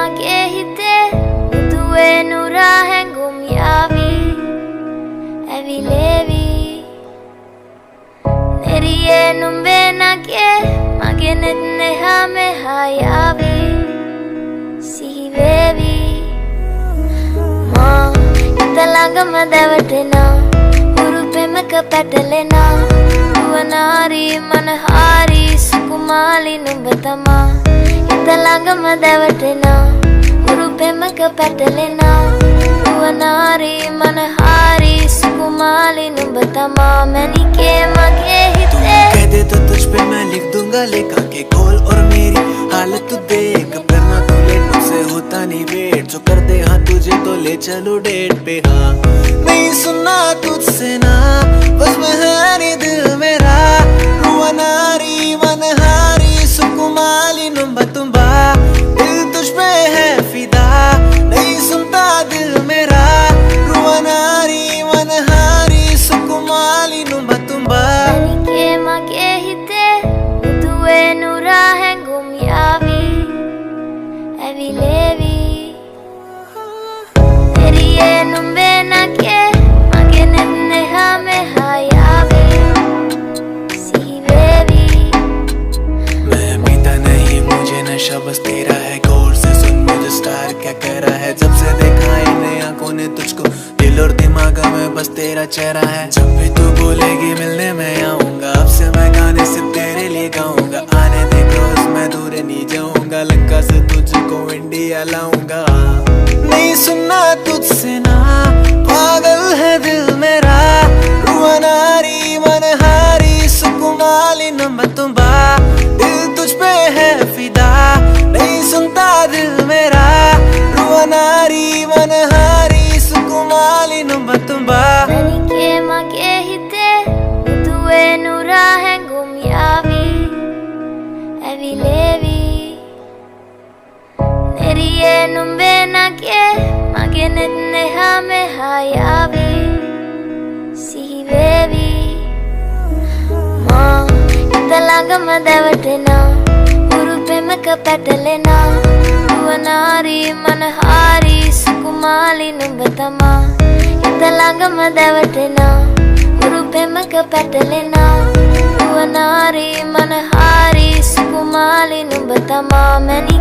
mage hite duwe nura hengum yavi evi levi neriye numbe nage mage netne hame hayavi sivevi ma italangama devatena urupemaka petalena duwanari manahari sukumali numbatama italangama devatena urupemaka petalena duwanari manahari sukumali numbatama manike mage hite कह दे तो तुझ पे मैं लिख दूंगा लेखा के गोल और मेरी हालत तू देख करना तू लेट मुझसे होता नहीं वेट जो कर दे हाँ तुझे तो ले चलो डेट पे हाँ नहीं सुनना तुझसे ना बस में है नी दिल मेरा रुआनारी मनहारी सुकुमाली नुम्बा तुम्बा दिल तुझ पे है फिदा नहीं सुनता दिल मेरा रुआनारी मनहारी सुकुमाली नुम्बा तुम्बा manike mage hite duwe nura hengum yavi evi levi neriye numbe nage mage netne hame hayavi sivevi मैं पीता नहीं मुझे नशा बस तेरा है गौर से सुन मुझे स्टार क्या कह रहा है जब से देखा इन आंखों ने तुझको दिल और दिमाग में बस तेरा चेहरा है जब भी तू बोलेगी मिलने मैं आऊंगा अब से मैं गाने सिर्फ तेरे लिए गाऊंगा आने दे क्लोज मैं दूर नहीं जाऊंगा लंका से तुझको इंडिया लाऊंगा नहीं सुनना तुझसे ना पागल है दिल मेरा रुआनारी मनहारी सुकुमाली नंबर तुम्बा दिल तुझ पे है फिदा नहीं सुनता दिल मेरा रुआनारी मनहारी सुकुमाली नंबर तुम्बा manike mage hite duwe nura hengum yavi evi levi neriye numbe nage mage netne hame hayavi sivevi ma italangama devatena urupemaka petalena duwanari manahari sukumali numbatama italangama devatena urupemaka petalena duwanari manahari sukumali numbatama mani